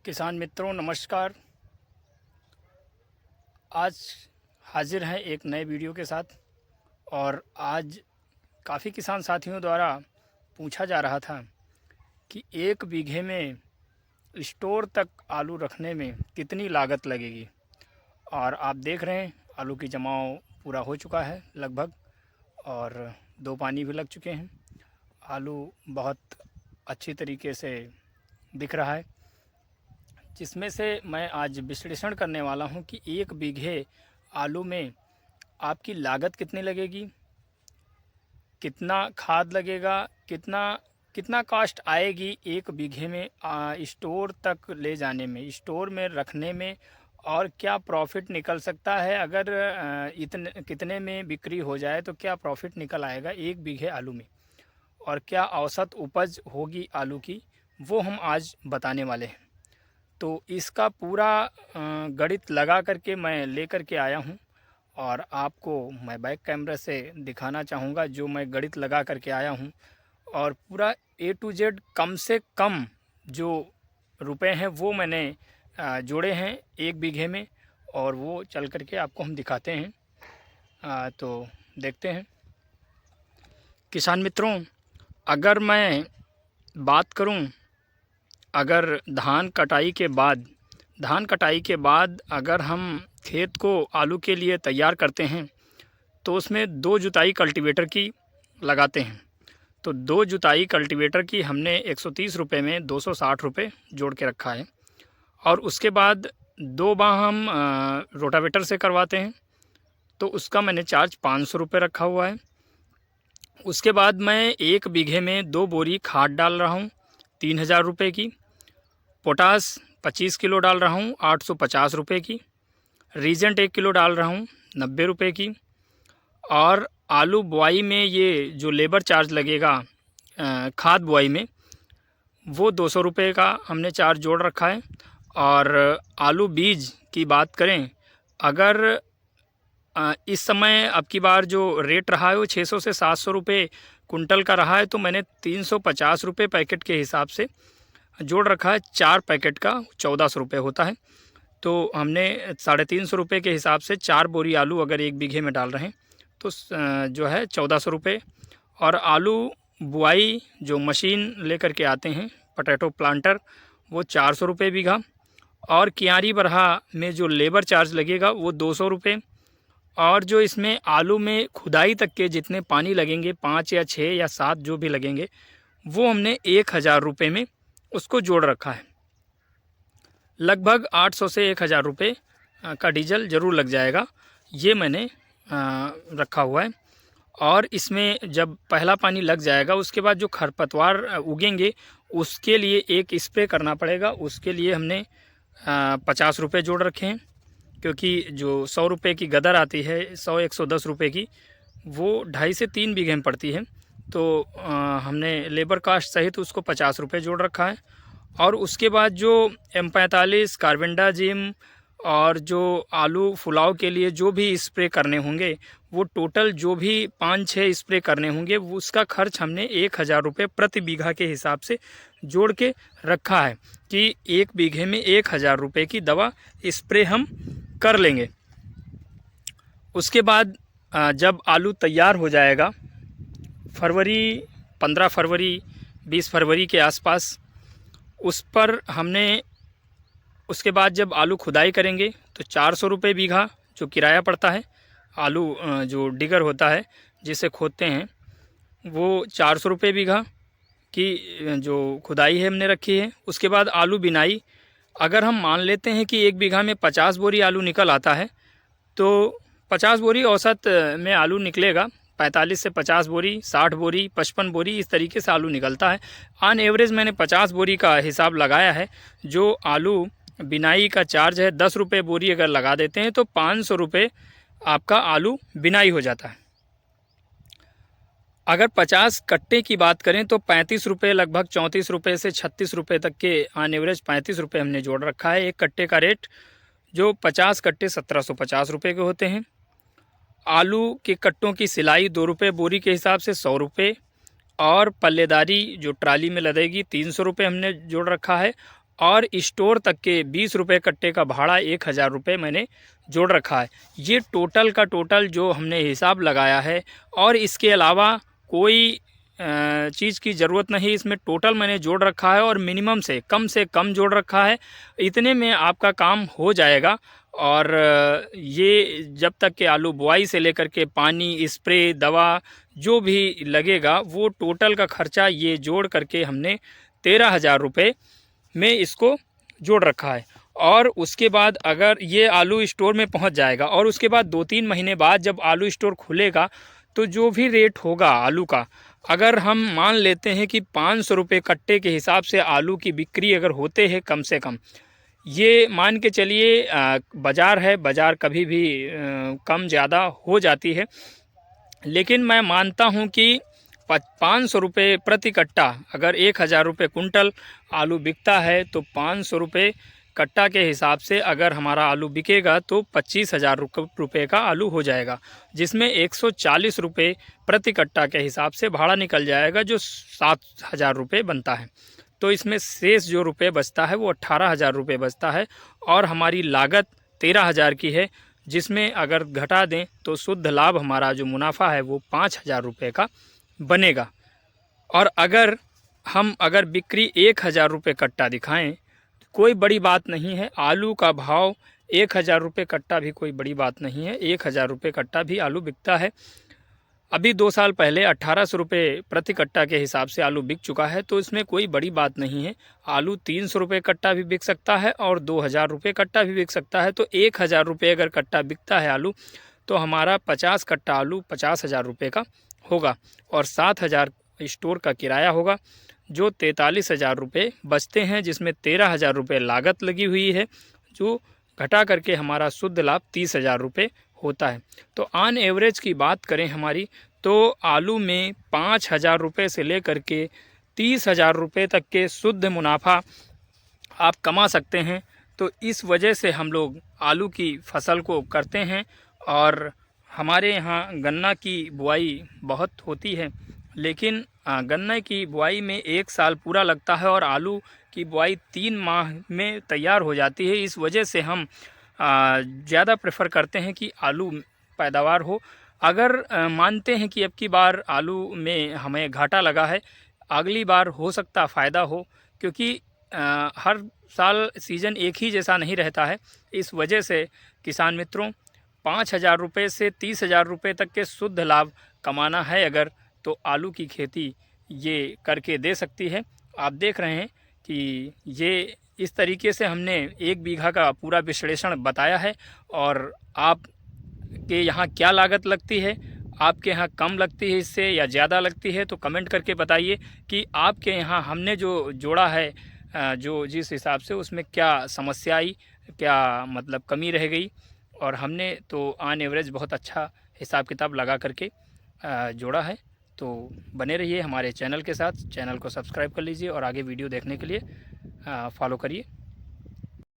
किसान मित्रों नमस्कार। आज हाजिर हैं एक नए वीडियो के साथ। और आज काफ़ी किसान साथियों द्वारा पूछा जा रहा था कि 1 बीघे में स्टोर तक आलू रखने में कितनी लागत लगेगी। और आप देख रहे हैं आलू की जमाव पूरा हो चुका है लगभग, और 2 पानी भी लग चुके हैं। आलू बहुत अच्छी तरीके से दिख रहा है, जिसमें से मैं आज विश्लेषण करने वाला हूं कि 1 बीघे आलू में आपकी लागत कितनी लगेगी, कितना खाद लगेगा, कितना कितना कॉस्ट आएगी 1 बीघे में स्टोर तक ले जाने में, स्टोर में रखने में, और क्या प्रॉफिट निकल सकता है। अगर इतने कितने में बिक्री हो जाए तो क्या प्रॉफिट निकल आएगा 1 बीघे आलू में, और क्या औसत उपज होगी आलू की, वो हम आज बताने वाले हैं। तो इसका पूरा गणित लगा करके मैं लेकर के आया हूँ, और आपको मैं बैक कैमरा से दिखाना चाहूँगा जो मैं गणित लगा करके आया हूँ। और पूरा A to Z कम से कम जो रुपए हैं वो मैंने जोड़े हैं 1 बीघे में, और वो चल करके आपको हम दिखाते हैं। तो देखते हैं किसान मित्रों। अगर मैं बात करूं, अगर धान कटाई के बाद अगर हम खेत को आलू के लिए तैयार करते हैं तो उसमें 2 जुताई कल्टीवेटर की लगाते हैं। तो 2 जुताई कल्टीवेटर की हमने 130 रुपये में 260 रुपये जोड़ के रखा है। और उसके बाद 2 बार हम रोटावेटर से करवाते हैं, तो उसका मैंने चार्ज 500 रुपये रखा हुआ है। उसके बाद मैं 1 बीघे में 2 बोरी खाद डाल रहा हूँ 3000 रुपये की। पोटास 25 किलो डाल रहा हूँ 850 रुपये की। रीजेंट 1 किलो डाल रहा हूँ 90 रुपये की। और आलू बुआई में ये जो लेबर चार्ज लगेगा खाद बुआई में, वो 200 रुपये का हमने चार्ज जोड़ रखा है। और आलू बीज की बात करें, अगर इस समय अब की बार जो रेट रहा है वो 600 से 700 रुपये कुंटल का रहा है, तो मैंने 350 रुपये पैकेट के हिसाब से जोड़ रखा है। 4 पैकेट का 1400 रुपये होता है, तो हमने 350 रुपये के हिसाब से 4 बोरी आलू अगर 1 बीघे में डाल रहे हैं तो जो है 1400 रुपये। और आलू बुआई जो मशीन लेकर के आते हैं पोटैटो प्लांटर, वो 400 रुपये बीघा। और कियारी बरहा में जो लेबर चार्ज लगेगा वो 200 रुपये। और जो इसमें आलू में खुदाई तक के जितने पानी लगेंगे 5 या 6 या 7 जो भी लगेंगे, वो हमने 1000 रुपये में उसको जोड़ रखा है। लगभग 800 से 1000 रुपये का डीजल ज़रूर लग जाएगा, ये मैंने रखा हुआ है। और इसमें जब पहला पानी लग जाएगा उसके बाद जो खरपतवार उगेंगे उसके लिए एक स्प्रे करना पड़ेगा। उसके लिए हमने 50 रुपये जोड़ रखे हैं, क्योंकि जो 100 रुपये की गदर आती है 100-110 रुपये की, वो 2.5 से 3 बीघे में पड़ती है। तो हमने लेबर कास्ट सहित उसको 50 रुपये जोड़ रखा है। और उसके बाद जो M45 कार्बेंडाजिम और जो आलू फुलाव के लिए जो भी स्प्रे करने होंगे, वो टोटल जो भी 5-6 स्प्रे करने होंगे उसका खर्च हमने 1000 रुपये प्रति बीघा के हिसाब से जोड़ के रखा है कि 1 बीघे में 1000 रुपये की दवा स्प्रे हम कर लेंगे। उसके बाद जब आलू तैयार हो जाएगा 15 फरवरी 20 फरवरी के आसपास, उस पर हमने उसके बाद जब आलू खुदाई करेंगे तो 400 रुपये बीघा जो किराया पड़ता है, आलू जो डिगर होता है जिसे खोदते हैं, वो 400 रुपये बीघा की जो खुदाई है हमने रखी है। उसके बाद आलू बिनाई, अगर हम मान लेते हैं कि 1 बीघा में 50 बोरी आलू निकल आता है, तो 50 बोरी औसत में आलू निकलेगा। 45 से 50 बोरी, 60 बोरी, 55 बोरी, इस तरीके से आलू निकलता है। ऑन एवरेज मैंने 50 बोरी का हिसाब लगाया है। जो आलू बिनाई का चार्ज है 10 रुपये बोरी अगर लगा देते हैं तो 500 रुपये आपका आलू बिनाई हो जाता है। अगर 50 कट्टे की बात करें तो 35 रुपये, लगभग 34 रुपये से 36 रुपये तक के ऑन एवरेज 35 रुपये हमने जोड़ रखा है। एक कट्टे का रेट जो 50 कट्टे 1750 रुपये के होते हैं। आलू के कट्टों की सिलाई 2 रुपये बोरी के हिसाब से 100 रुपये। और पल्लेदारी जो ट्राली में लदेगी 300 रुपये हमने जोड़ रखा है। और स्टोर तक के 20 रुपये कट्टे का भाड़ा 1000 रुपये मैंने जोड़ रखा है। ये टोटल का टोटल जो हमने हिसाब लगाया है, और इसके अलावा कोई चीज़ की ज़रूरत नहीं, इसमें टोटल मैंने जोड़ रखा है और मिनिमम से कम जोड़ रखा है। इतने में आपका काम हो जाएगा। और ये जब तक के आलू बुआई से लेकर के पानी, स्प्रे, दवा जो भी लगेगा, वो टोटल का खर्चा ये जोड़ करके हमने 13,000 रुपये में इसको जोड़ रखा है। और उसके बाद अगर ये आलू स्टोर में पहुंच जाएगा और उसके बाद 2-3 महीने बाद जब आलू स्टोर खुलेगा, तो जो भी रेट होगा आलू का, अगर हम मान लेते हैं कि 500 रुपये कट्टे के हिसाब से आलू की बिक्री अगर होते हैं कम से कम, ये मान के चलिए बाज़ार है, बाज़ार कभी भी कम ज़्यादा हो जाती है, लेकिन मैं मानता हूँ कि 500 रुपये प्रति कट्टा, अगर 1000 रुपये कुंटल आलू बिकता है तो 500 रुपये कट्टा के हिसाब से अगर हमारा आलू बिकेगा तो 25,000 रुपये का आलू हो जाएगा, जिसमें 140 रुपये प्रति कट्टा के हिसाब से भाड़ा निकल जाएगा, जो 7,000 रुपये बनता है। तो इसमें शेष जो रुपये बचता है वो 18,000 रुपये बचता है, और हमारी लागत 13,000 की है, जिसमें अगर घटा दें तो शुद्ध लाभ हमारा जो मुनाफा है वो 5,000 रुपये का बनेगा। और अगर बिक्री 1,000 रुपये कट्टा दिखाएं, कोई बड़ी बात नहीं है। आलू का भाव 1,000 रुपये कट्टा भी कोई बड़ी बात नहीं है, 1,000 रुपये कट्टा भी आलू बिकता है। अभी 2 साल पहले 1800 रुपये प्रति कट्टा के हिसाब से आलू बिक चुका है, तो इसमें कोई बड़ी बात नहीं है। आलू 300 रुपये कट्टा भी बिक सकता है और 2,000 रुपये कट्टा भी बिक सकता है। तो 1,000 रुपये अगर कट्टा बिकता है आलू, तो हमारा 50 कट्टा आलू 50,000 रुपये का होगा, और 7,000 स्टोर का किराया होगा, जो 43,000 रुपये बचते हैं, जिसमें 13,000 रुपये लागत लगी हुई है, जो घटा करके हमारा शुद्ध लाभ 30,000 रुपये होता है। तो ऑन एवरेज की बात करें हमारी, तो आलू में 5,000 रुपये से लेकर के 30,000 रुपये तक के शुद्ध मुनाफा आप कमा सकते हैं। तो इस वजह से हम लोग आलू की फसल को करते हैं। और हमारे यहाँ गन्ना की बुआई बहुत होती है, लेकिन गन्ने की बुआई में 1 साल पूरा लगता है और आलू की बुआई 3 माह में तैयार हो जाती है। इस वजह से हम ज़्यादा प्रेफर करते हैं कि आलू पैदावार हो। अगर मानते हैं कि अब की बार आलू में हमें घाटा लगा है, अगली बार हो सकता फ़ायदा हो, क्योंकि हर साल सीज़न एक ही जैसा नहीं रहता है। इस वजह से किसान मित्रों, 5,000 रुपये से 30,000 रुपये तक के शुद्ध लाभ कमाना है अगर, तो आलू की खेती ये करके दे सकती है। आप देख रहे हैं कि ये इस तरीके से हमने 1 बीघा का पूरा विश्लेषण बताया है। और आप के यहाँ क्या लागत लगती है, आपके यहाँ कम लगती है इससे या ज़्यादा लगती है, तो कमेंट करके बताइए कि आपके यहाँ हमने जो जोड़ा है, जो जिस हिसाब से उसमें क्या समस्या आई, क्या मतलब कमी रह गई। और हमने तो ऑन एवरेज बहुत अच्छा हिसाब किताब लगा करके जोड़ा है। तो बने रहिए हमारे चैनल के साथ, चैनल को सब्सक्राइब कर लीजिए और आगे वीडियो देखने के लिए फॉलो करिए।